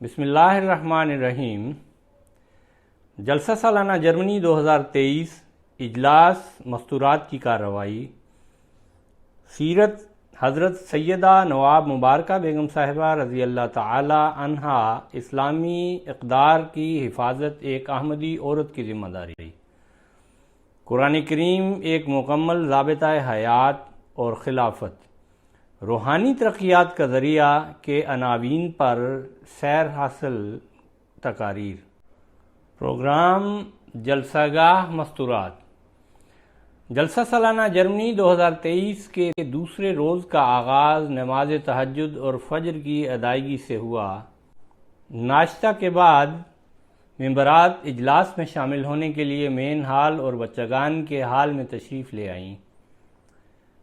بسم اللہ الرحمن الرحیم۔ جلسہ سالانہ جرمنی 2023 اجلاس مستورات کی کارروائی۔ سیرت حضرت سیدہ نواب مبارکہ بیگم صاحبہ رضی اللہ تعالی عنہا۔ اسلامی اقدار کی حفاظت ایک احمدی عورت کی ذمہ داری۔ قرآن کریم ایک مکمل ضابطہ حیات اور خلافت، روحانی ترقیات کا ذریعہ کے عناوین پر سیر حاصل تقاریر۔ پروگرام جلسہ گاہ مستورات۔ جلسہ سالانہ جرمنی 2023 کے دوسرے روز کا آغاز نماز تہجد اور فجر کی ادائیگی سے ہوا۔ ناشتہ کے بعد ممبرات اجلاس میں شامل ہونے کے لیے مین ہال اور بچگان کے ہال میں تشریف لے آئیں۔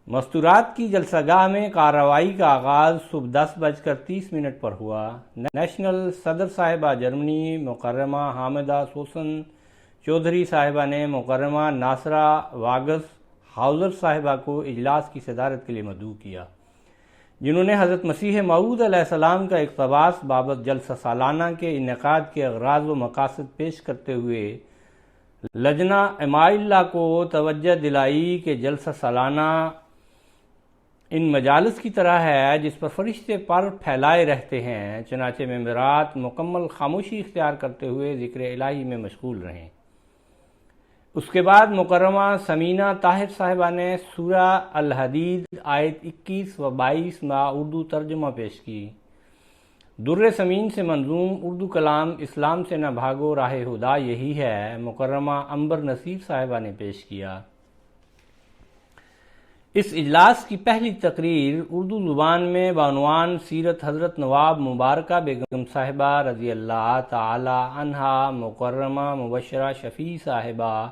مستورات کی جلسہ گاہ میں کارروائی کا آغاز صبح 10:30 پر ہوا۔ نیشنل صدر صاحبہ جرمنی مکرمہ حامدہ سوسن چودھری صاحبہ نے مکرمہ ناصرہ واگس ہاؤزر صاحبہ کو اجلاس کی صدارت کے لیے مدعو کیا، جنہوں نے حضرت مسیح موعود علیہ السلام کا اقتباس بابت جلسہ سالانہ کے انعقاد کے اغراض و مقاصد پیش کرتے ہوئے لجنہ اماء اللہ کو توجہ دلائی کہ جلسہ سالانہ ان مجالس کی طرح ہے جس پر فرشتے پر پھیلائے رہتے ہیں، چنانچہ ممبرات مکمل خاموشی اختیار کرتے ہوئے ذکر الہی میں مشغول رہیں۔ اس کے بعد مکرمہ سمینہ طاہر صاحبہ نے سورہ الحدید آیت 21 و 22 میں اردو ترجمہ پیش کی۔ در ثمین سے منظوم اردو کلام اسلام سے نہ بھاگو راہ ہدا یہی ہے مکرمہ عنبر نصیر صاحبہ نے پیش کیا۔ اس اجلاس کی پہلی تقریر اردو زبان میں بعنوان سیرت حضرت نواب مبارکہ بیگم صاحبہ رضی اللہ تعالی عنہا مکرمہ مبشرہ شفیع صاحبہ،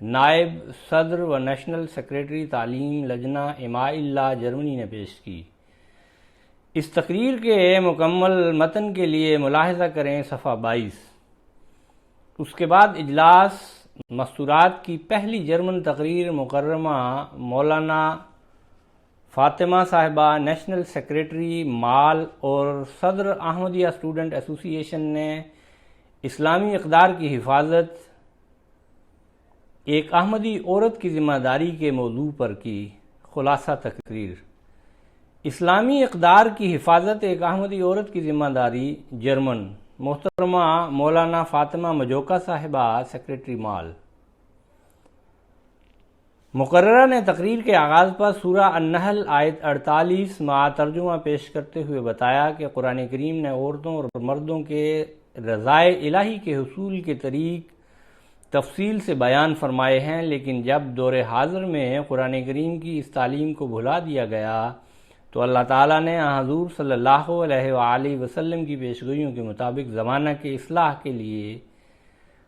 نائب صدر و نیشنل سیکریٹری تعلیم لجنہ اماء اللہ جرمنی نے پیش کی۔ اس تقریر کے مکمل متن کے لیے ملاحظہ کریں صفحہ 22۔ اس کے بعد اجلاس مستورات کی پہلی جرمن تقریر مکرمہ مولانا فاطمہ صاحبہ، نیشنل سیکریٹری مال اور صدر احمدیہ اسٹوڈنٹ ایسوسی ایشن نے اسلامی اقدار کی حفاظت ایک احمدی عورت کی ذمہ داری کے موضوع پر کی۔ خلاصہ تقریر: اسلامی اقدار کی حفاظت ایک احمدی عورت کی ذمہ داری، جرمن، محترمہ مولانا فاطمہ مجوکا صاحبہ، سیکریٹری مال۔ مقررہ نے تقریر کے آغاز پر سورہ النحل آیت 48 میں ترجمہ پیش کرتے ہوئے بتایا کہ قرآن کریم نے عورتوں اور مردوں کے رضائے الہی کے حصول کے طریق تفصیل سے بیان فرمائے ہیں، لیکن جب دور حاضر میں قرآن کریم کی اس تعلیم کو بھلا دیا گیا تو اللہ تعالیٰ نے حضور صلی اللہ علیہ وآلہ وسلم کی پیشگوئیوں کے مطابق زمانہ کے اصلاح کے لیے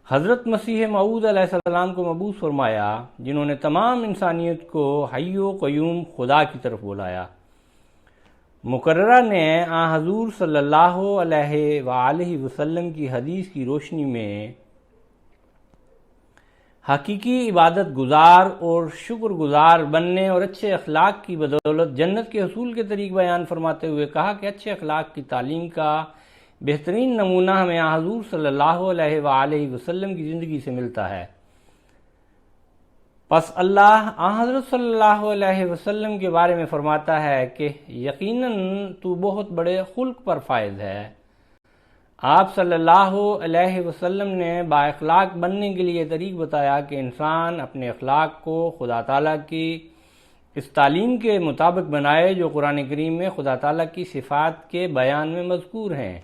حضرت مسیح موعود علیہ السلام کو مبعوث فرمایا، جنہوں نے تمام انسانیت کو حی و قیوم خدا کی طرف بلایا۔ مقررہ نے حضور صلی اللہ علیہ وآلہ وسلم کی حدیث کی روشنی میں حقیقی عبادت گزار اور شکر گزار بننے اور اچھے اخلاق کی بدولت جنت کے حصول کے طریق بیان فرماتے ہوئے کہا کہ اچھے اخلاق کی تعلیم کا بہترین نمونہ ہمیں حضور صلی اللہ علیہ وآلہ وسلم کی زندگی سے ملتا ہے۔ پس اللہ حضرت صلی اللہ علیہ وسلم کے بارے میں فرماتا ہے کہ یقیناً تو بہت بڑے خلق پر فائز ہے۔ آپ صلی اللہ علیہ وسلم نے با اخلاق بننے کے لیے طریق بتایا کہ انسان اپنے اخلاق کو خدا تعالیٰ کی اس تعلیم کے مطابق بنائے جو قرآن کریم میں خدا تعالیٰ کی صفات کے بیان میں مذکور ہیں۔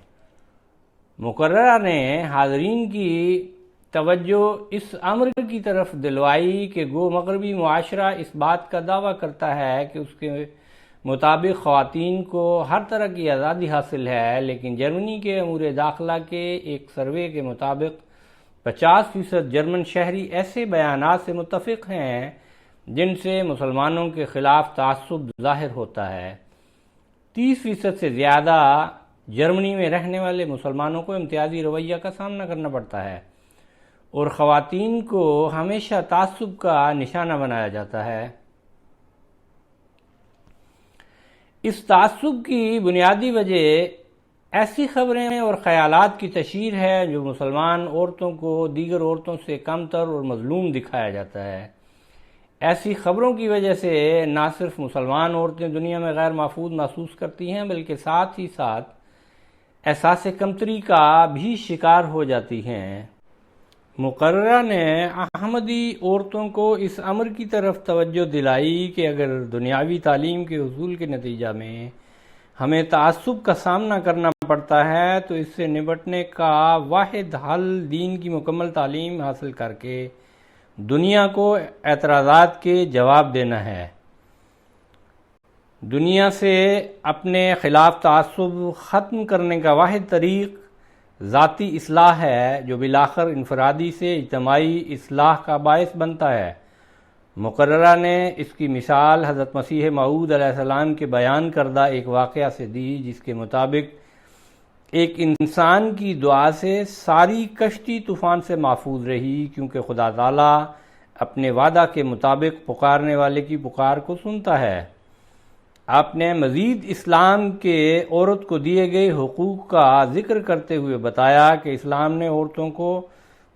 مقررہ نے حاضرین کی توجہ اس امر کی طرف دلوائی کہ گو مغربی معاشرہ اس بات کا دعویٰ کرتا ہے کہ اس کے مطابق خواتین کو ہر طرح کی آزادی حاصل ہے، لیکن جرمنی کے امور داخلہ کے ایک سروے کے مطابق 50% جرمن شہری ایسے بیانات سے متفق ہیں جن سے مسلمانوں کے خلاف تعصب ظاہر ہوتا ہے۔ 30% سے زیادہ جرمنی میں رہنے والے مسلمانوں کو امتیازی رویہ کا سامنا کرنا پڑتا ہے اور خواتین کو ہمیشہ تعصب کا نشانہ بنایا جاتا ہے۔ اس تعصب کی بنیادی وجہ ایسی خبریں اور خیالات کی تشہیر ہے جو مسلمان عورتوں کو دیگر عورتوں سے کمتر اور مظلوم دکھایا جاتا ہے۔ ایسی خبروں کی وجہ سے نہ صرف مسلمان عورتیں دنیا میں غیر محفوظ محسوس کرتی ہیں بلکہ ساتھ ہی ساتھ احساس کمتری کا بھی شکار ہو جاتی ہیں۔ مقررہ نے احمدی عورتوں کو اس امر کی طرف توجہ دلائی کہ اگر دنیاوی تعلیم کے حصول کے نتیجہ میں ہمیں تعصب کا سامنا کرنا پڑتا ہے تو اس سے نمٹنے کا واحد حل دین کی مکمل تعلیم حاصل کر کے دنیا کو اعتراضات کے جواب دینا ہے۔ دنیا سے اپنے خلاف تعصب ختم کرنے کا واحد طریق ذاتی اصلاح ہے جو بالآخر انفرادی سے اجتماعی اصلاح کا باعث بنتا ہے۔ مقررہ نے اس کی مثال حضرت مسیح موعود علیہ السلام کے بیان کردہ ایک واقعہ سے دی جس کے مطابق ایک انسان کی دعا سے ساری کشتی طوفان سے محفوظ رہی، کیونکہ خدا تعالیٰ اپنے وعدہ کے مطابق پکارنے والے کی پکار کو سنتا ہے۔ آپ نے مزید اسلام کے عورت کو دیے گئے حقوق کا ذکر کرتے ہوئے بتایا کہ اسلام نے عورتوں کو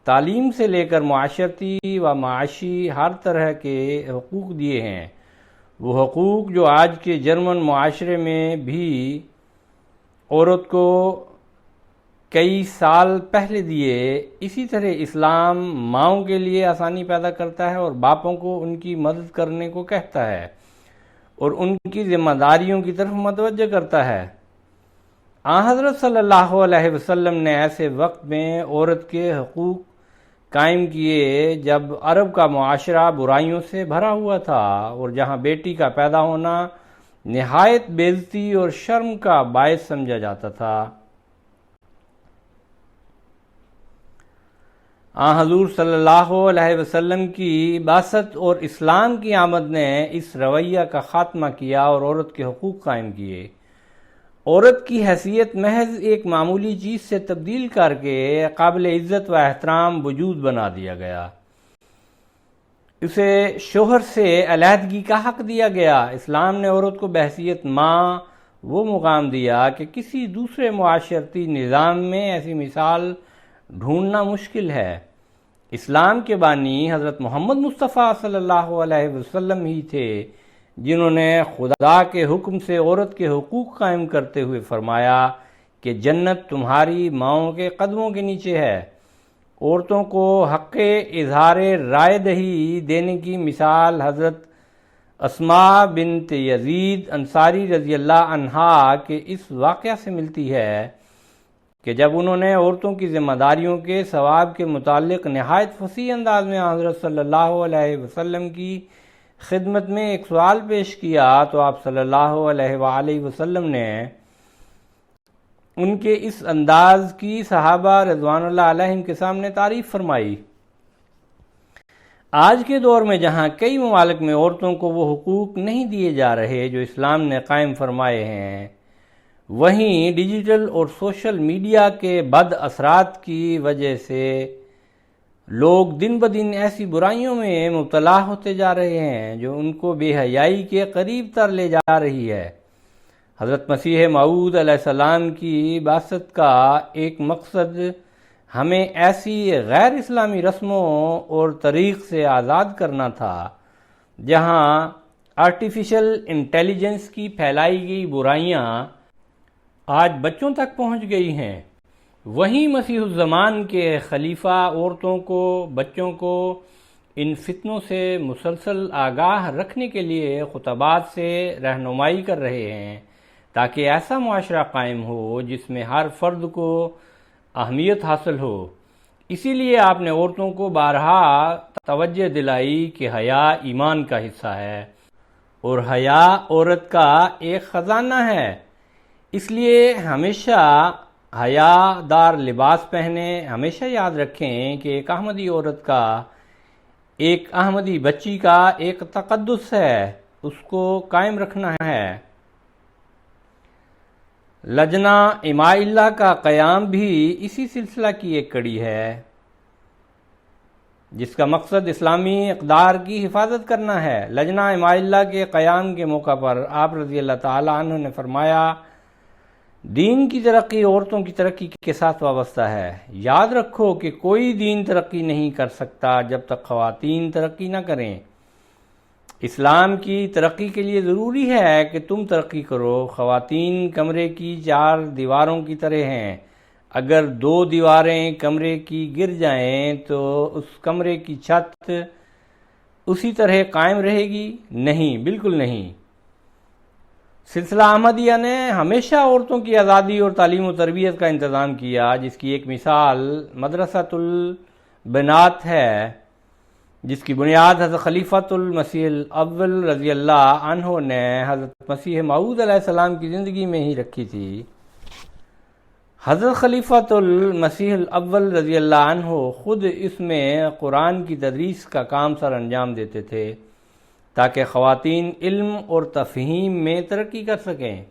تعلیم سے لے کر معاشرتی و معاشی ہر طرح کے حقوق دیے ہیں، وہ حقوق جو آج کے جرمن معاشرے میں بھی عورت کو کئی سال پہلے دیے۔ اسی طرح اسلام ماؤں کے لیے آسانی پیدا کرتا ہے اور باپوں کو ان کی مدد کرنے کو کہتا ہے اور ان کی ذمہ داریوں کی طرف متوجہ کرتا ہے۔ آن حضرت صلی اللہ علیہ وسلم نے ایسے وقت میں عورت کے حقوق قائم کیے جب عرب کا معاشرہ برائیوں سے بھرا ہوا تھا اور جہاں بیٹی کا پیدا ہونا نہایت بے عزتی اور شرم کا باعث سمجھا جاتا تھا۔ آن حضور صلی اللہ علیہ وسلم کی بعثت اور اسلام کی آمد نے اس رویہ کا خاتمہ کیا اور عورت کے حقوق قائم کیے۔ عورت کی حیثیت محض ایک معمولی چیز سے تبدیل کر کے قابل عزت و احترام وجود بنا دیا گیا۔ اسے شوہر سے علیحدگی کا حق دیا گیا۔ اسلام نے عورت کو بحیثیت ماں وہ مقام دیا کہ کسی دوسرے معاشرتی نظام میں ایسی مثال ڈھونڈنا مشکل ہے۔ اسلام کے بانی حضرت محمد مصطفیٰ صلی اللہ علیہ وسلم ہی تھے جنہوں نے خدا کے حکم سے عورت کے حقوق قائم کرتے ہوئے فرمایا کہ جنت تمہاری ماؤں کے قدموں کے نیچے ہے۔ عورتوں کو حق اظہار رائے دہی دینے کی مثال حضرت اسماء بنت یزید انصاری رضی اللہ عنہا کے اس واقعہ سے ملتی ہے کہ جب انہوں نے عورتوں کی ذمہ داریوں کے ثواب کے متعلق نہایت فصیح انداز میں حضرت صلی اللہ علیہ وسلم کی خدمت میں ایک سوال پیش کیا تو آپ صلی اللہ علیہ وآلہ وسلم نے ان کے اس انداز کی صحابہ رضوان اللہ علیہم کے سامنے تعریف فرمائی۔ آج کے دور میں جہاں کئی ممالک میں عورتوں کو وہ حقوق نہیں دیے جا رہے جو اسلام نے قائم فرمائے ہیں، وہیں ڈیجیٹل اور سوشل میڈیا کے بد اثرات کی وجہ سے لوگ دن بدن ایسی برائیوں میں مبتلا ہوتے جا رہے ہیں جو ان کو بے حیائی کے قریب تر لے جا رہی ہے۔ حضرت مسیح موعود علیہ السلام کی بعثت کا ایک مقصد ہمیں ایسی غیر اسلامی رسموں اور طریق سے آزاد کرنا تھا جہاں آرٹیفیشل انٹیلیجنس کی پھیلائی گئی برائیاں آج بچوں تک پہنچ گئی ہیں۔ وہیں مسیح الزمان کے خلیفہ عورتوں کو بچوں کو ان فتنوں سے مسلسل آگاہ رکھنے کے لیے خطبات سے رہنمائی کر رہے ہیں تاکہ ایسا معاشرہ قائم ہو جس میں ہر فرد کو اہمیت حاصل ہو۔ اسی لیے آپ نے عورتوں کو بارہا توجہ دلائی کہ حیا ایمان کا حصہ ہے اور حیا عورت کا ایک خزانہ ہے، اس لیے ہمیشہ حیا دار لباس پہنے۔ ہمیشہ یاد رکھیں کہ ایک احمدی عورت کا، ایک احمدی بچی کا ایک تقدس ہے، اس کو قائم رکھنا ہے۔ لجنہ اماء اللہ کا قیام بھی اسی سلسلہ کی ایک کڑی ہے جس کا مقصد اسلامی اقدار کی حفاظت کرنا ہے۔ لجنہ اماء اللہ کے قیام کے موقع پر آپ رضی اللہ تعالی عنہ نے فرمایا دین کی ترقی عورتوں کی ترقی کے ساتھ وابستہ ہے۔ یاد رکھو کہ کوئی دین ترقی نہیں کر سکتا جب تک خواتین ترقی نہ کریں۔ اسلام کی ترقی کے لیے ضروری ہے کہ تم ترقی کرو۔ خواتین کمرے کی 4 دیواروں کی طرح ہیں۔ اگر 2 دیواریں کمرے کی گر جائیں تو اس کمرے کی چھت اسی طرح قائم رہے گی؟ نہیں، بالکل نہیں۔ سلسلہ احمدیہ نے ہمیشہ عورتوں کی آزادی اور تعلیم و تربیت کا انتظام کیا، جس کی ایک مثال مدرسۃ البنات ہے، جس کی بنیاد حضرت خلیفۃ المسیح الاول رضی اللہ عنہ نے حضرت مسیح موعود علیہ السلام کی زندگی میں ہی رکھی تھی۔ حضرت خلیفۃ المسیح الاول رضی اللہ عنہ خود اس میں قرآن کی تدریس کا کام سر انجام دیتے تھے تاکہ خواتین علم اور تفہیم میں ترقی کر سکیں۔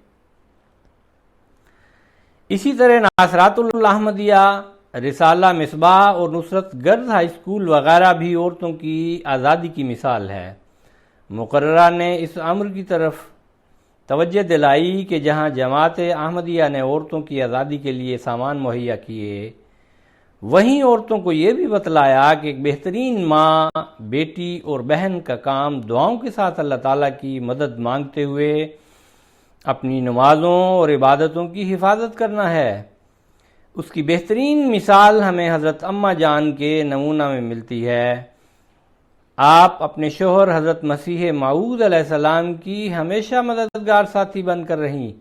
اسی طرح ناصرات الاحمدیہ، رسالہ مصباح اور نصرت گرلز ہائی اسکول وغیرہ بھی عورتوں کی آزادی کی مثال ہے۔ مقررہ نے اس امر کی طرف توجہ دلائی کہ جہاں جماعت احمدیہ نے عورتوں کی آزادی کے لیے سامان مہیا کیے، وہیں عورتوں کو یہ بھی بتلایا کہ ایک بہترین ماں، بیٹی اور بہن کا کام دعاؤں کے ساتھ اللہ تعالیٰ کی مدد مانگتے ہوئے اپنی نمازوں اور عبادتوں کی حفاظت کرنا ہے۔ اس کی بہترین مثال ہمیں حضرت اماں جان کے نمونہ میں ملتی ہے۔ آپ اپنے شوہر حضرت مسیح موعود علیہ السلام کی ہمیشہ مددگار ساتھی بن کر رہیں،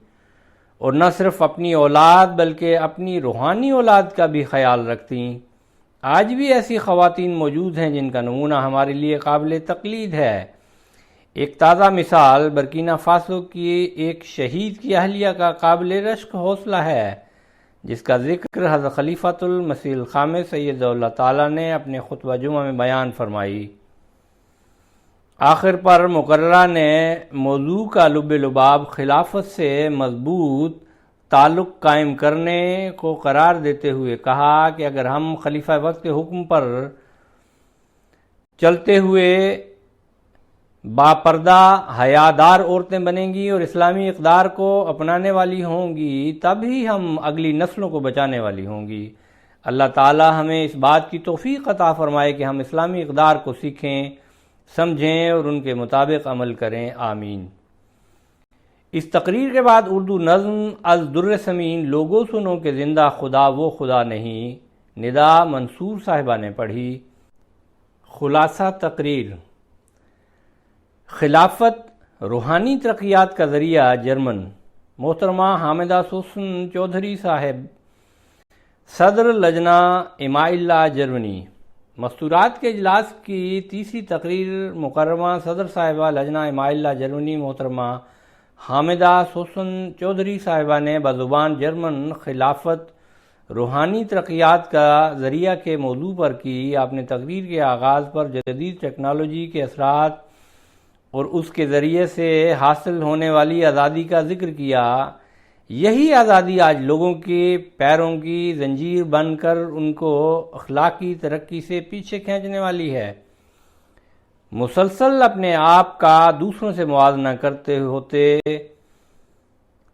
اور نہ صرف اپنی اولاد بلکہ اپنی روحانی اولاد کا بھی خیال رکھتیں۔ آج بھی ایسی خواتین موجود ہیں جن کا نمونہ ہمارے لیے قابل تقلید ہے۔ ایک تازہ مثال برکینا فاسو کی ایک شہید کی اہلیہ کا قابل رشک حوصلہ ہے، جس کا ذکر حضرت خلیفۃ المسیح الخامس سید اللہ تعالیٰ نے اپنے خطبہ جمعہ میں بیان فرمائی۔ آخر پر مقررہ نے موضوع کا لب لباب خلافت سے مضبوط تعلق قائم کرنے کو قرار دیتے ہوئے کہا کہ اگر ہم خلیفہ وقت کے حکم پر چلتے ہوئے باپردہ حیادار عورتیں بنیں گی اور اسلامی اقدار کو اپنانے والی ہوں گی، تب ہی ہم اگلی نسلوں کو بچانے والی ہوں گی۔ اللہ تعالی ہمیں اس بات کی توفیق عطا فرمائے کہ ہم اسلامی اقدار کو سیکھیں، سمجھیں اور ان کے مطابق عمل کریں، آمین۔ اس تقریر کے بعد اردو نظم از در ثمین لوگوں سنو کہ زندہ خدا وہ خدا نہیں، ندا منصور صاحبہ نے پڑھی۔ خلاصہ تقریر: خلافت روحانی ترقیات کا ذریعہ جرمن، محترمہ حامدہ سوسن چودھری صاحب، صدر لجنہ اماء اللہ جرمنی۔ مستورات کے اجلاس کی تیسری تقریر مکرمہ صدر صاحبہ لجنہ اماء اللہ جرمنی محترمہ حامدہ سوسن چودھری صاحبہ نے بزبان جرمن خلافت روحانی ترقیات کا ذریعہ کے موضوع پر کی۔ آپ نے تقریر کے آغاز پر جدید ٹیکنالوجی کے اثرات اور اس کے ذریعے سے حاصل ہونے والی آزادی کا ذکر کیا۔ یہی آزادی آج لوگوں کے پیروں کی زنجیر بن کر ان کو اخلاقی ترقی سے پیچھے کھینچنے والی ہے۔ مسلسل اپنے آپ کا دوسروں سے موازنہ کرتے ہوتے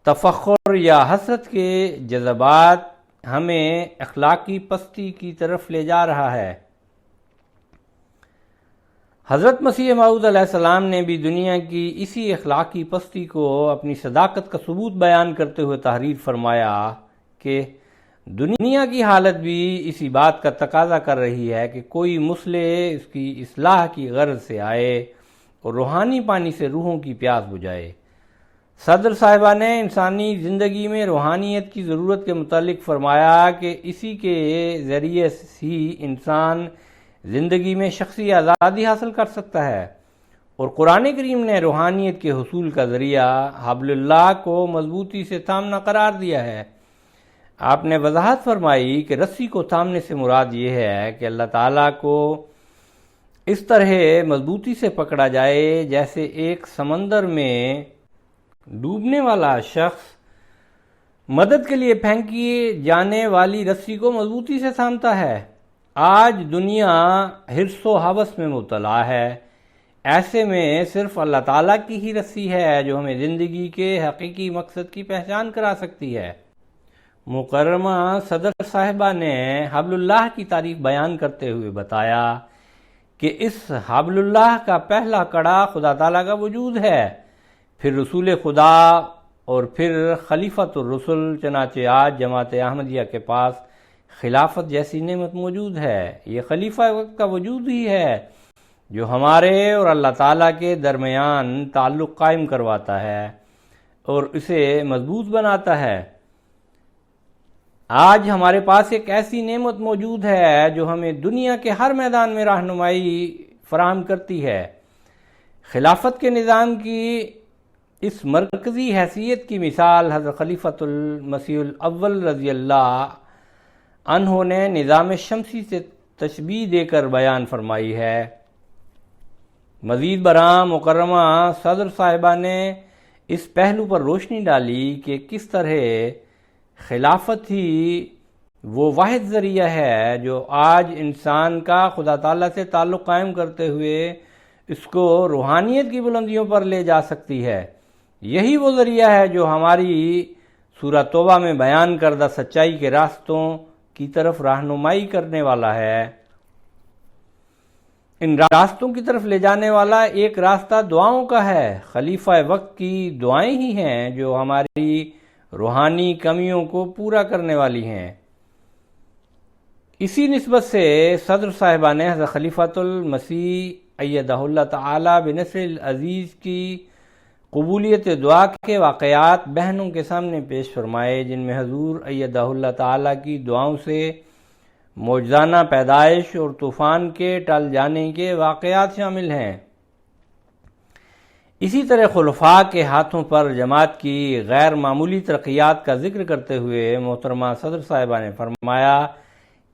تفخر یا حسرت کے جذبات ہمیں اخلاقی پستی کی طرف لے جا رہا ہے۔ حضرت مسیح موعود علیہ السلام نے بھی دنیا کی اسی اخلاقی پستی کو اپنی صداقت کا ثبوت بیان کرتے ہوئے تحریر فرمایا کہ دنیا کی حالت بھی اسی بات کا تقاضا کر رہی ہے کہ کوئی مصلح اس کی اصلاح کی غرض سے آئے اور روحانی پانی سے روحوں کی پیاس بجھائے۔ صدر صاحبہ نے انسانی زندگی میں روحانیت کی ضرورت کے متعلق فرمایا کہ اسی کے ذریعے ہی انسان زندگی میں شخصی آزادی حاصل کر سکتا ہے، اور قرآن کریم نے روحانیت کے حصول کا ذریعہ حبل اللہ کو مضبوطی سے تھامنا قرار دیا ہے۔ آپ نے وضاحت فرمائی کہ رسی کو تھامنے سے مراد یہ ہے کہ اللہ تعالیٰ کو اس طرح مضبوطی سے پکڑا جائے جیسے ایک سمندر میں ڈوبنے والا شخص مدد کے لیے پھینکی جانے والی رسی کو مضبوطی سے تھامتا ہے۔ آج دنیا حرص و ہوس میں مبتلا ہے، ایسے میں صرف اللہ تعالیٰ کی ہی رسی ہے جو ہمیں زندگی کے حقیقی مقصد کی پہچان کرا سکتی ہے۔ مکرمہ صدر صاحبہ نے حبل اللہ کی تعریف بیان کرتے ہوئے بتایا کہ اس حبل اللہ کا پہلا کڑا خدا تعالیٰ کا وجود ہے، پھر رسول خدا اور پھر خلیفۃ الرسل۔ چنانچہ آج جماعت احمدیہ کے پاس خلافت جیسی نعمت موجود ہے۔ یہ خلیفہ وقت کا وجود ہی ہے جو ہمارے اور اللہ تعالیٰ کے درمیان تعلق قائم کرواتا ہے اور اسے مضبوط بناتا ہے۔ آج ہمارے پاس ایک ایسی نعمت موجود ہے جو ہمیں دنیا کے ہر میدان میں رہنمائی فراہم کرتی ہے۔ خلافت کے نظام کی اس مرکزی حیثیت کی مثال حضرت خلیفۃ المسیح الاول رضی اللہ عنہ نے نظام شمسی سے تشبیہ دے کر بیان فرمائی ہے۔ مزید برآں مکرمہ صدر صاحبہ نے اس پہلو پر روشنی ڈالی کہ کس طرح خلافت ہی وہ واحد ذریعہ ہے جو آج انسان کا خدا تعالیٰ سے تعلق قائم کرتے ہوئے اس کو روحانیت کی بلندیوں پر لے جا سکتی ہے۔ یہی وہ ذریعہ ہے جو ہماری سورہ توبہ میں بیان کردہ سچائی کے راستوں کی طرف رہنمائی کرنے والا ہے۔ ان راستوں کی طرف لے جانے والا ایک راستہ دعاؤں کا ہے۔ خلیفہ وقت کی دعائیں ہی ہیں جو ہماری روحانی کمیوں کو پورا کرنے والی ہیں۔ اسی نسبت سے صدر صاحبہ نے حضرت خلیفۃ المسیح ایدہ اللہ تعالی بنصر العزیز کی قبولیت دعا کے واقعات بہنوں کے سامنے پیش فرمائے، جن میں حضور ایدہ اللہ تعالی کی دعاؤں سے معجزانہ پیدائش اور طوفان کے ٹل جانے کے واقعات شامل ہیں۔ اسی طرح خلفاء کے ہاتھوں پر جماعت کی غیر معمولی ترقیات کا ذکر کرتے ہوئے محترمہ صدر صاحبہ نے فرمایا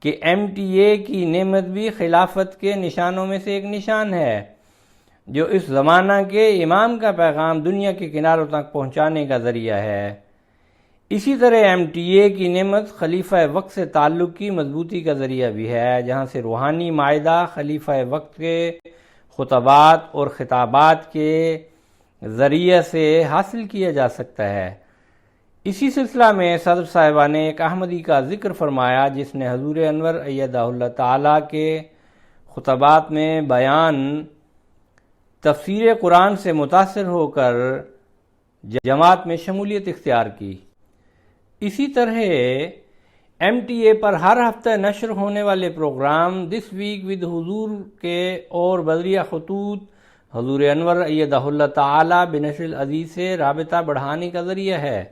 کہ MTA کی نعمت بھی خلافت کے نشانوں میں سے ایک نشان ہے جو اس زمانہ کے امام کا پیغام دنیا کے کناروں تک پہنچانے کا ذریعہ ہے۔ اسی طرح MTA کی نعمت خلیفہ وقت سے تعلق کی مضبوطی کا ذریعہ بھی ہے، جہاں سے روحانی معاہدہ خلیفہ وقت کے خطبات اور خطابات کے ذریعہ سے حاصل کیا جا سکتا ہے۔ اسی سلسلہ میں صدر صاحبہ نے ایک احمدی کا ذکر فرمایا جس نے حضور انور ایدہ اللہ تعالیٰ کے خطبات میں بیان تفسیر قرآن سے متاثر ہو کر جماعت میں شمولیت اختیار کی۔ اسی طرح MTA پر ہر ہفتہ نشر ہونے والے پروگرام دس ویک ود حضور کے اور بذریعہ خطوط حضور انور ایدہ اللہ تعالی بنصر العزیز سے رابطہ بڑھانے کا ذریعہ ہے۔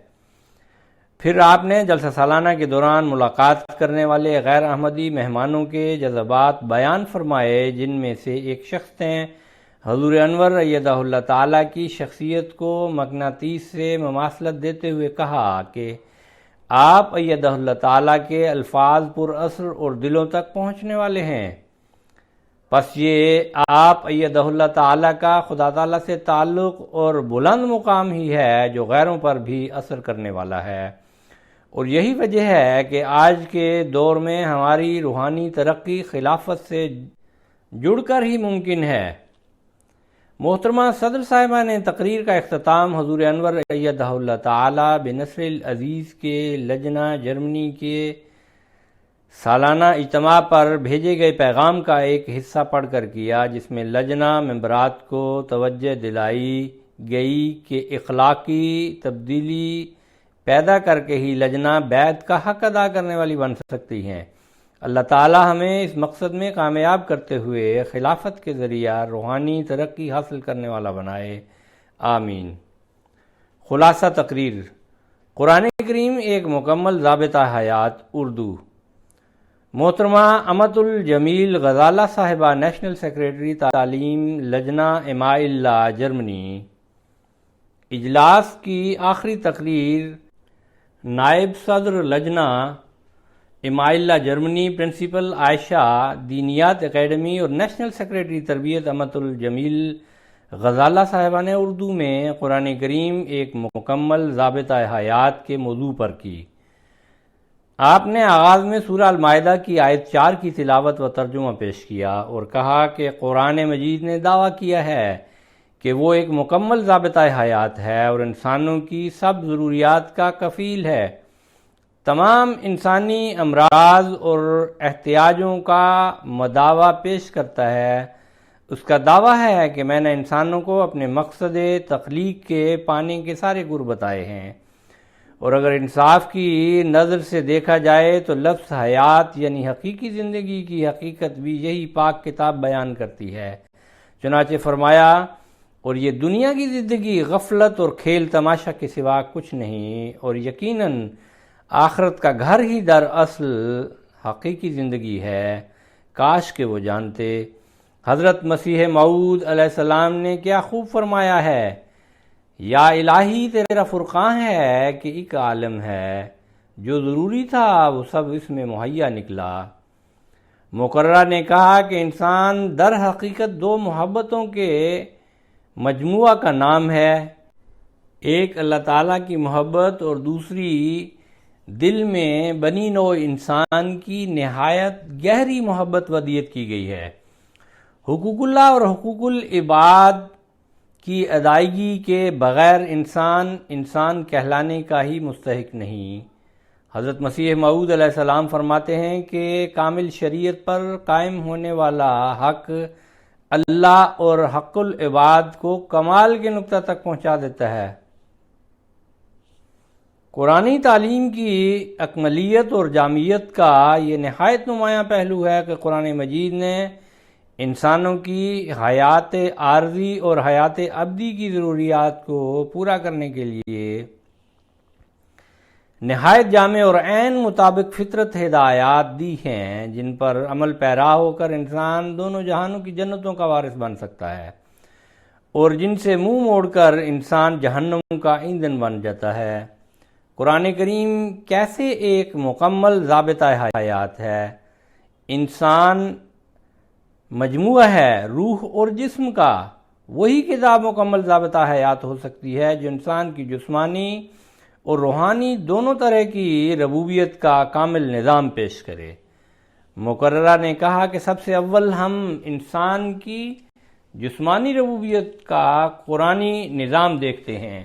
پھر آپ نے جلسہ سالانہ کے دوران ملاقات کرنے والے غیر احمدی مہمانوں کے جذبات بیان فرمائے، جن میں سے ایک شخص ہیں حضور انور ایدہ اللہ تعالیٰ کی شخصیت کو مقناطیس سے مماثلت دیتے ہوئے کہا کہ آپ ایدہ اللہ تعالیٰ کے الفاظ پر اثر اور دلوں تک پہنچنے والے ہیں، پس یہ آپ ایدہ اللہ تعالیٰ کا خدا تعالیٰ سے تعلق اور بلند مقام ہی ہے جو غیروں پر بھی اثر کرنے والا ہے، اور یہی وجہ ہے کہ آج کے دور میں ہماری روحانی ترقی خلافت سے جڑ کر ہی ممکن ہے۔ محترمہ صدر صاحبہ نے تقریر کا اختتام حضور انور ایدہ اللہ تعالی بنصر العزیز کے لجنہ جرمنی کے سالانہ اجتماع پر بھیجے گئے پیغام کا ایک حصہ پڑھ کر کیا، جس میں لجنہ ممبرات کو توجہ دلائی گئی کہ اخلاقی تبدیلی پیدا کر کے ہی لجنہ بیعت کا حق ادا کرنے والی بن سکتی ہیں۔ اللہ تعالی ہمیں اس مقصد میں کامیاب کرتے ہوئے خلافت کے ذریعہ روحانی ترقی حاصل کرنے والا بنائے، آمین۔ خلاصہ تقریر: قرآن کریم ایک مکمل ضابطہ حیات، اردو۔ محترمہ امت الجمیل غزالہ صاحبہ، نیشنل سیکریٹری تعلیم، لجنہ اماء اللہ، جرمنی۔ اجلاس کی آخری تقریر نائب صدر لجنہ اماء اللہ جرمنی پرنسپل عائشہ دینیات اکیڈمی اور نیشنل سیکریٹری تربیت امت الجمیل غزالہ صاحبہ نے اردو میں قرآن کریم ایک مکمل ضابطہ حیات کے موضوع پر کی۔ آپ نے آغاز میں سورہ المائدہ کی آیت 4 کی تلاوت و ترجمہ پیش کیا اور کہا کہ قرآن مجید نے دعویٰ کیا ہے کہ وہ ایک مکمل ضابطہ حیات ہے اور انسانوں کی سب ضروریات کا کفیل ہے۔ تمام انسانی امراض اور احتیاجوں کا مداوع پیش کرتا ہے۔ اس کا دعویٰ ہے کہ میں نے انسانوں کو اپنے مقصد تخلیق کے پانے کے سارے گر بتائے ہیں، اور اگر انصاف کی نظر سے دیکھا جائے تو لفظ حیات یعنی حقیقی زندگی کی حقیقت بھی یہی پاک کتاب بیان کرتی ہے۔ چنانچہ فرمایا، اور یہ دنیا کی زندگی غفلت اور کھیل تماشا کے سوا کچھ نہیں، اور یقیناً آخرت کا گھر ہی در اصل حقیقی زندگی ہے، کاش کہ وہ جانتے۔ حضرت مسیح موعود علیہ السلام نے کیا خوب فرمایا ہے، یا الہی تیرا فرقان ہے کہ ایک عالم ہے، جو ضروری تھا وہ سب اس میں مہیا نکلا۔ مقررہ نے کہا کہ انسان در حقیقت دو محبتوں کے مجموعہ کا نام ہے، ایک اللہ تعالیٰ کی محبت اور دوسری دل میں بنی نوع انسان کی نہایت گہری محبت ودیت کی گئی ہے۔ حقوق اللہ اور حقوق العباد کی ادائیگی کے بغیر انسان کہلانے کا ہی مستحق نہیں۔ حضرت مسیح موعود علیہ السلام فرماتے ہیں کہ کامل شریعت پر قائم ہونے والا حق اللہ اور حق العباد کو کمال کے نقطہ تک پہنچا دیتا ہے۔ قرآنی تعلیم کی اکملیت اور جامعیت کا یہ نہایت نمایاں پہلو ہے کہ قرآن مجید نے انسانوں کی حیات عارضی اور حیات ابدی کی ضروریات کو پورا کرنے کے لیے نہایت جامع اور عین مطابق فطرت ہدایات دی ہیں، جن پر عمل پیرا ہو کر انسان دونوں جہانوں کی جنتوں کا وارث بن سکتا ہے، اور جن سے منہ موڑ کر انسان جہنم کا ایندھن بن جاتا ہے۔ قرآن کریم کیسے ایک مکمل ضابطہ حیات ہے۔ انسان مجموعہ ہے روح اور جسم کا، وہی کتاب مکمل ضابطہ حیات ہو سکتی ہے جو انسان کی جسمانی اور روحانی دونوں طرح کی ربوبیت کا کامل نظام پیش کرے۔ مقررہ نے کہا کہ سب سے اول ہم انسان کی جسمانی ربوبیت کا قرآنی نظام دیکھتے ہیں۔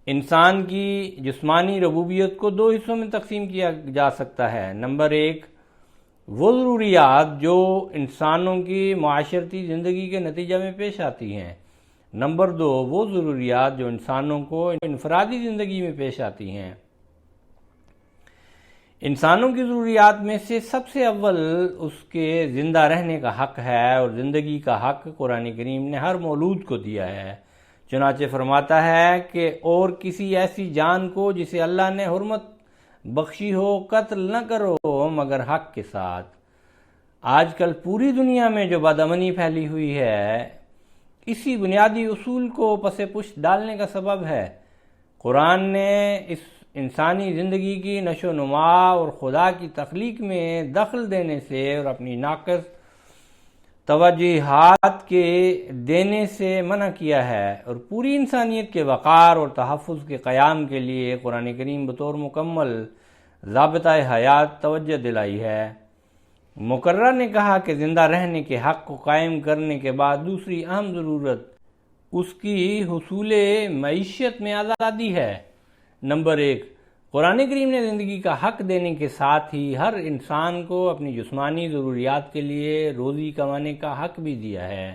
انسان کی جسمانی ربوبیت کو دو حصوں میں تقسیم کیا جا سکتا ہے۔ نمبر ایک، وہ ضروریات جو انسانوں کی معاشرتی زندگی کے نتیجہ میں پیش آتی ہیں۔ نمبر دو، وہ ضروریات جو انسانوں کو انفرادی زندگی میں پیش آتی ہیں۔ انسانوں کی ضروریات میں سے سب سے اول اس کے زندہ رہنے کا حق ہے، اور زندگی کا حق قرآن کریم نے ہر مولود کو دیا ہے۔ چنانچہ فرماتا ہے کہ اور کسی ایسی جان کو جسے اللہ نے حرمت بخشی ہو قتل نہ کرو مگر حق کے ساتھ۔ آج کل پوری دنیا میں جو بدامنی پھیلی ہوئی ہے، اسی بنیادی اصول کو پس پشت ڈالنے کا سبب ہے۔ قرآن نے اس انسانی زندگی کی نشو و نما اور خدا کی تخلیق میں دخل دینے سے اور اپنی ناقص توجیہات کے دینے سے منع کیا ہے، اور پوری انسانیت کے وقار اور تحفظ کے قیام کے لیے قرآن کریم بطور مکمل ضابطہ حیات توجہ دلائی ہے۔ مقررہ نے کہا کہ زندہ رہنے کے حق کو قائم کرنے کے بعد دوسری اہم ضرورت اس کی حصول معیشت میں آزادی ہے۔ نمبر ایک، قرآن کریم نے زندگی کا حق دینے کے ساتھ ہی ہر انسان کو اپنی جسمانی ضروریات کے لیے روزی کمانے کا حق بھی دیا ہے۔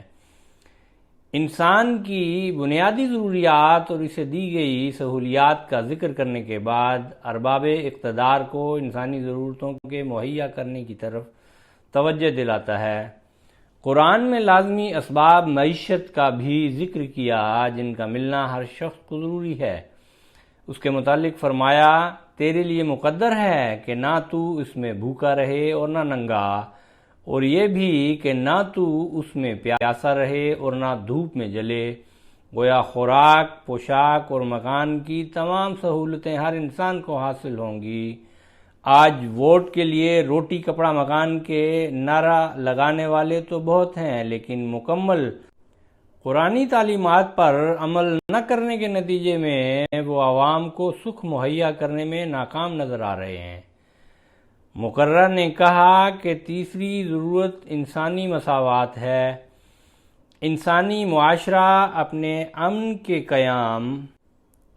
انسان کی بنیادی ضروریات اور اسے دی گئی سہولیات کا ذکر کرنے کے بعد ارباب اقتدار کو انسانی ضرورتوں کے مہیا کرنے کی طرف توجہ دلاتا ہے۔ قرآن میں لازمی اسباب معیشت کا بھی ذکر کیا جن کا ملنا ہر شخص کو ضروری ہے۔ اس کے متعلق فرمایا، تیرے لیے مقدر ہے کہ نہ تو اس میں بھوکا رہے اور نہ ننگا، اور یہ بھی کہ نہ تو اس میں پیاسا رہے اور نہ دھوپ میں جلے۔ گویا خوراک، پوشاک اور مکان کی تمام سہولتیں ہر انسان کو حاصل ہوں گی۔ آج ووٹ کے لیے روٹی کپڑا مکان کے نعرہ لگانے والے تو بہت ہیں، لیکن مکمل قرآنی تعلیمات پر عمل نہ کرنے کے نتیجے میں وہ عوام کو سکھ مہیا کرنے میں ناکام نظر آ رہے ہیں۔ مقررہ نے کہا کہ تیسری ضرورت انسانی مساوات ہے۔ انسانی معاشرہ اپنے امن کے قیام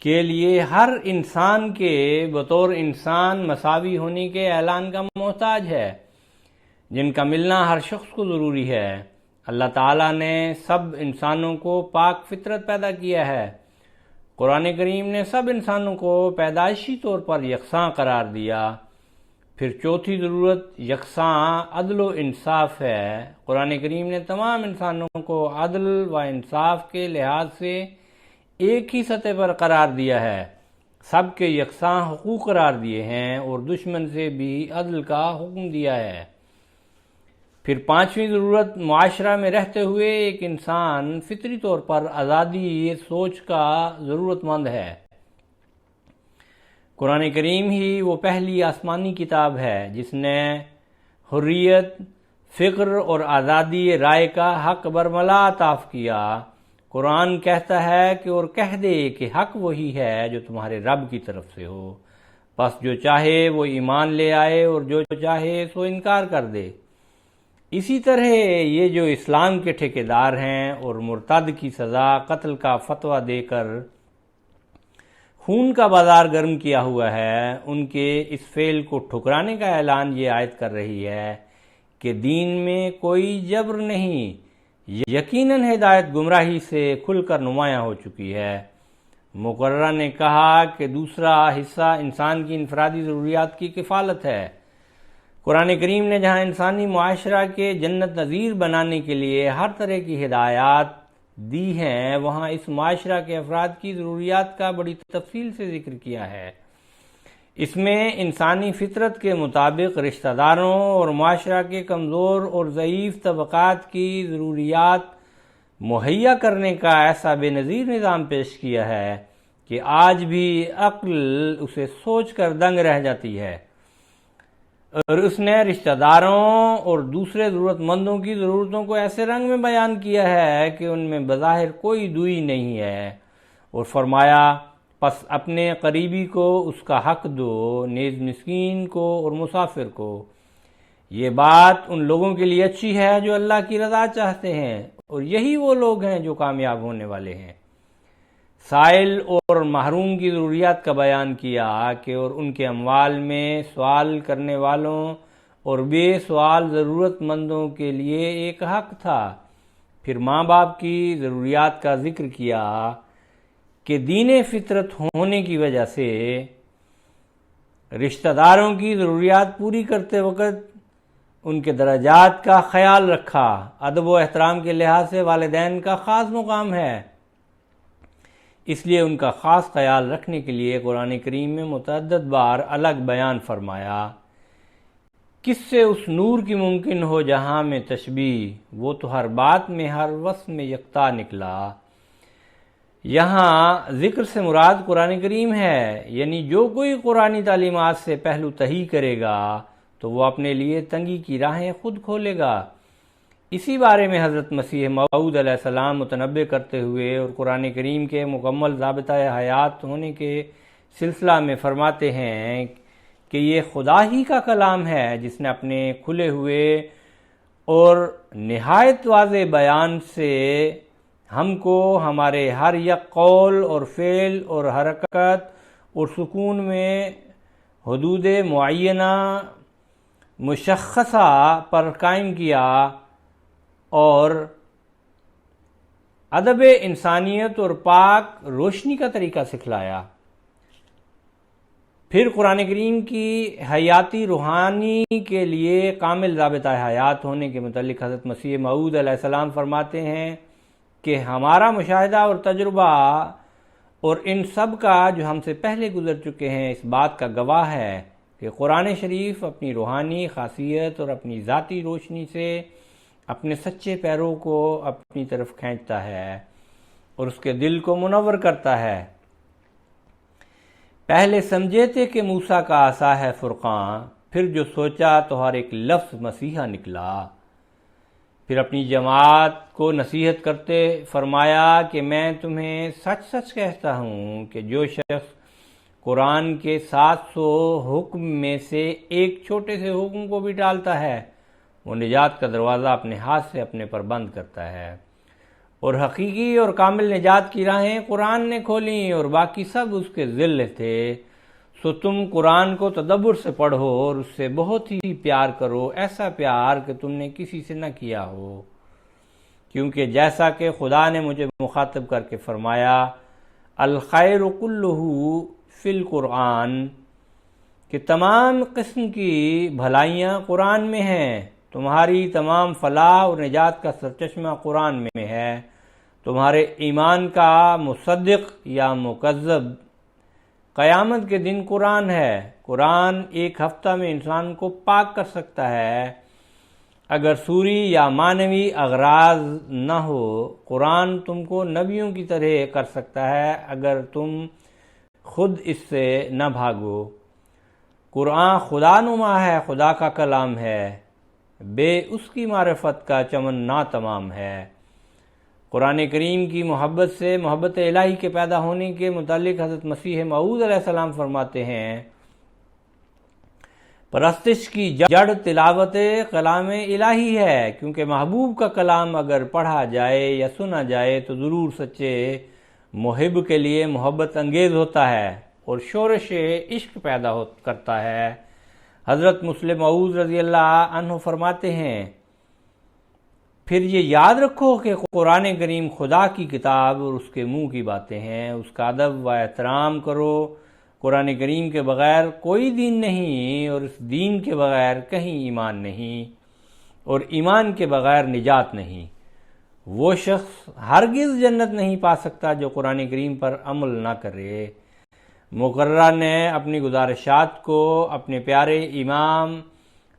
کے لیے ہر انسان کے بطور انسان مساوی ہونے کے اعلان کا محتاج ہے، جن کا ملنا ہر شخص کو ضروری ہے۔ اللہ تعالیٰ نے سب انسانوں کو پاک فطرت پیدا کیا ہے۔ قرآن کریم نے سب انسانوں کو پیدائشی طور پر یکساں قرار دیا۔ پھر چوتھی ضرورت یکساں عدل و انصاف ہے۔ قرآن کریم نے تمام انسانوں کو عدل و انصاف کے لحاظ سے ایک ہی سطح پر قرار دیا ہے، سب کے یکساں حقوق قرار دیے ہیں اور دشمن سے بھی عدل کا حکم دیا ہے۔ پھر پانچویں ضرورت معاشرہ میں رہتے ہوئے ایک انسان فطری طور پر آزادی سوچ کا ضرورت مند ہے۔ قرآن کریم ہی وہ پہلی آسمانی کتاب ہے جس نے حریت، فکر اور آزادی رائے کا حق برملا عطا کیا۔ قرآن کہتا ہے کہ اور کہہ دے کہ حق وہی ہے جو تمہارے رب کی طرف سے ہو، پس جو چاہے وہ ایمان لے آئے اور جو چاہے سو انکار کر دے۔ اسی طرح یہ جو اسلام کے ٹھیکیدار ہیں اور مرتد کی سزا قتل کا فتویٰ دے کر خون کا بازار گرم کیا ہوا ہے، ان کے اس فعل کو ٹھکرانے کا اعلان یہ آیت کر رہی ہے کہ دین میں کوئی جبر نہیں، یقیناً ہدایت گمراہی سے کھل کر نمایاں ہو چکی ہے۔ مقررہ نے کہا کہ دوسرا حصہ انسان کی انفرادی ضروریات کی کفالت ہے۔ قرآن کریم نے جہاں انسانی معاشرہ کے جنت نظیر بنانے کے لیے ہر طرح کی ہدایات دی ہیں، وہاں اس معاشرہ کے افراد کی ضروریات کا بڑی تفصیل سے ذکر کیا ہے۔ اس میں انسانی فطرت کے مطابق رشتہ داروں اور معاشرہ کے کمزور اور ضعیف طبقات کی ضروریات مہیا کرنے کا ایسا بے نظیر نظام پیش کیا ہے کہ آج بھی عقل اسے سوچ کر دنگ رہ جاتی ہے، اور اس نے رشتہ داروں اور دوسرے ضرورت مندوں کی ضرورتوں کو ایسے رنگ میں بیان کیا ہے کہ ان میں بظاہر کوئی دوئی نہیں ہے، اور فرمایا پس اپنے قریبی کو اس کا حق دو، نیز مسکین کو اور مسافر کو۔ یہ بات ان لوگوں کے لیے اچھی ہے جو اللہ کی رضا چاہتے ہیں، اور یہی وہ لوگ ہیں جو کامیاب ہونے والے ہیں۔ سائل اور محروم کی ضروریات کا بیان کیا کہ اور ان کے اموال میں سوال کرنے والوں اور بے سوال ضرورت مندوں کے لیے ایک حق تھا۔ پھر ماں باپ کی ضروریات کا ذکر کیا کہ دین فطرت ہونے کی وجہ سے رشتہ داروں کی ضروریات پوری کرتے وقت ان کے درجات کا خیال رکھا۔ ادب و احترام کے لحاظ سے والدین کا خاص مقام ہے، اس لیے ان کا خاص خیال رکھنے کے لیے قرآن کریم میں متعدد بار الگ بیان فرمایا۔ کس سے اس نور کی ممکن ہو جہاں میں تشبیہ، وہ تو ہر بات میں ہر وصف میں یکتا نکلا۔ یہاں ذکر سے مراد قرآن کریم ہے، یعنی جو کوئی قرآنی تعلیمات سے پہلو تہی کرے گا تو وہ اپنے لیے تنگی کی راہیں خود کھولے گا۔ اسی بارے میں حضرت مسیح موعود علیہ السلام متنبہ کرتے ہوئے اور قرآن کریم کے مکمل ضابطہ حیات ہونے کے سلسلہ میں فرماتے ہیں کہ یہ خدا ہی کا کلام ہے جس نے اپنے کھلے ہوئے اور نہایت واضح بیان سے ہم کو ہمارے ہر یک قول اور فعل اور حرکت اور سکون میں حدود معینہ مشخصہ پر قائم کیا اور ادب انسانیت اور پاک روشنی کا طریقہ سکھلایا۔ پھر قرآن کریم کی حیاتی روحانی کے لیے کامل ضابطہ حیات ہونے کے متعلق حضرت مسیح موعود علیہ السلام فرماتے ہیں کہ ہمارا مشاہدہ اور تجربہ اور ان سب کا جو ہم سے پہلے گزر چکے ہیں اس بات کا گواہ ہے کہ قرآن شریف اپنی روحانی خاصیت اور اپنی ذاتی روشنی سے اپنے سچے پیروں کو اپنی طرف کھینچتا ہے اور اس کے دل کو منور کرتا ہے۔ پہلے سمجھے تھے کہ موسیٰ کا عصا ہے فرقان، پھر جو سوچا تو ہر ایک لفظ مسیحا نکلا۔ پھر اپنی جماعت کو نصیحت کرتے فرمایا کہ میں تمہیں سچ سچ کہتا ہوں کہ جو شخص قرآن کے 700 حکم میں سے ایک چھوٹے سے حکم کو بھی ٹالتا ہے وہ نجات کا دروازہ اپنے ہاتھ سے اپنے پر بند کرتا ہے، اور حقیقی اور کامل نجات کی راہیں قرآن نے کھولیں اور باقی سب اس کے ذل تھے۔ سو تم قرآن کو تدبر سے پڑھو اور اس سے بہت ہی پیار کرو، ایسا پیار کہ تم نے کسی سے نہ کیا ہو، کیونکہ جیسا کہ خدا نے مجھے مخاطب کر کے فرمایا، الخیر کلہ فی القرآن، کہ تمام قسم کی بھلائیاں قرآن میں ہیں، تمہاری تمام فلاح اور نجات کا سرچشمہ قرآن میں ہے۔ تمہارے ایمان کا مصدق یا مکذب قیامت کے دن قرآن ہے۔ قرآن ایک ہفتہ میں انسان کو پاک کر سکتا ہے اگر سوری یا معنوی اغراض نہ ہو۔ قرآن تم کو نبیوں کی طرح کر سکتا ہے اگر تم خود اس سے نہ بھاگو۔ قرآن خدا نما ہے، خدا کا کلام ہے، بے اس کی معرفت کا چمن ناتمام ہے۔ قرآن کریم کی محبت سے محبت الہی کے پیدا ہونے کے متعلق حضرت مسیح موعود علیہ السلام فرماتے ہیں، پرستش کی جڑ تلاوت کلام الہی ہے، کیونکہ محبوب کا کلام اگر پڑھا جائے یا سنا جائے تو ضرور سچے محب کے لیے محبت انگیز ہوتا ہے اور شورش عشق پیدا کرتا ہے۔ حضرت مسلم موعود رضی اللہ عنہ فرماتے ہیں، پھر یہ یاد رکھو کہ قرآن کریم خدا کی کتاب اور اس کے منہ کی باتیں ہیں، اس کا ادب و احترام کرو۔ قرآن کریم کے بغیر کوئی دین نہیں اور اس دین کے بغیر کہیں ایمان نہیں اور ایمان کے بغیر نجات نہیں۔ وہ شخص ہرگز جنت نہیں پا سکتا جو قرآن کریم پر عمل نہ کرے۔ مقررہ نے اپنی گزارشات کو اپنے پیارے امام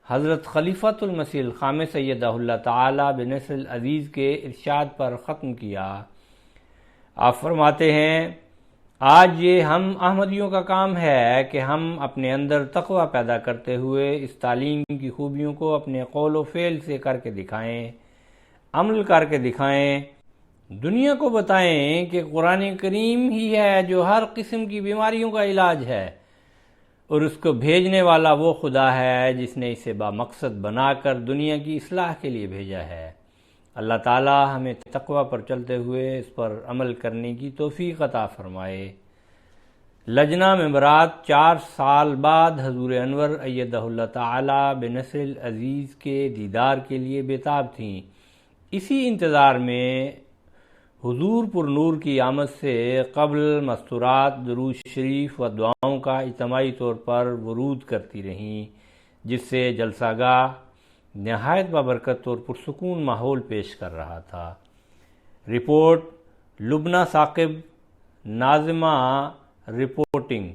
حضرت خلیفۃ المسیح الخامس سیدہ اللہ تعالی بنصر العزیز کے ارشاد پر ختم کیا۔ آپ فرماتے ہیں، آج یہ ہم احمدیوں کا کام ہے کہ ہم اپنے اندر تقوی پیدا کرتے ہوئے اس تعلیم کی خوبیوں کو اپنے قول و فعل سے کر کے دکھائیں، عمل کر کے دکھائیں، دنیا کو بتائیں کہ قرآن کریم ہی ہے جو ہر قسم کی بیماریوں کا علاج ہے، اور اس کو بھیجنے والا وہ خدا ہے جس نے اسے بامقصد بنا کر دنیا کی اصلاح کے لیے بھیجا ہے۔ اللہ تعالی ہمیں تقوی پر چلتے ہوئے اس پر عمل کرنے کی توفیق عطا فرمائے۔ لجنہ ممبرات 4 سال بعد حضور انور ایدہ اللہ تعالی بنصر العزیز کے دیدار کے لیے بےتاب تھیں۔ اسی انتظار میں حضور پر نور کی آمد سے قبل مستورات درود شریف و دعاؤں کا اجتماعی طور پر ورود کرتی رہیں، جس سے جلسہ گاہ نہایت بابرکت اور پرسکون ماحول پیش کر رہا تھا۔ رپورٹ لبنہ ثاقب، ناظمہ رپورٹنگ۔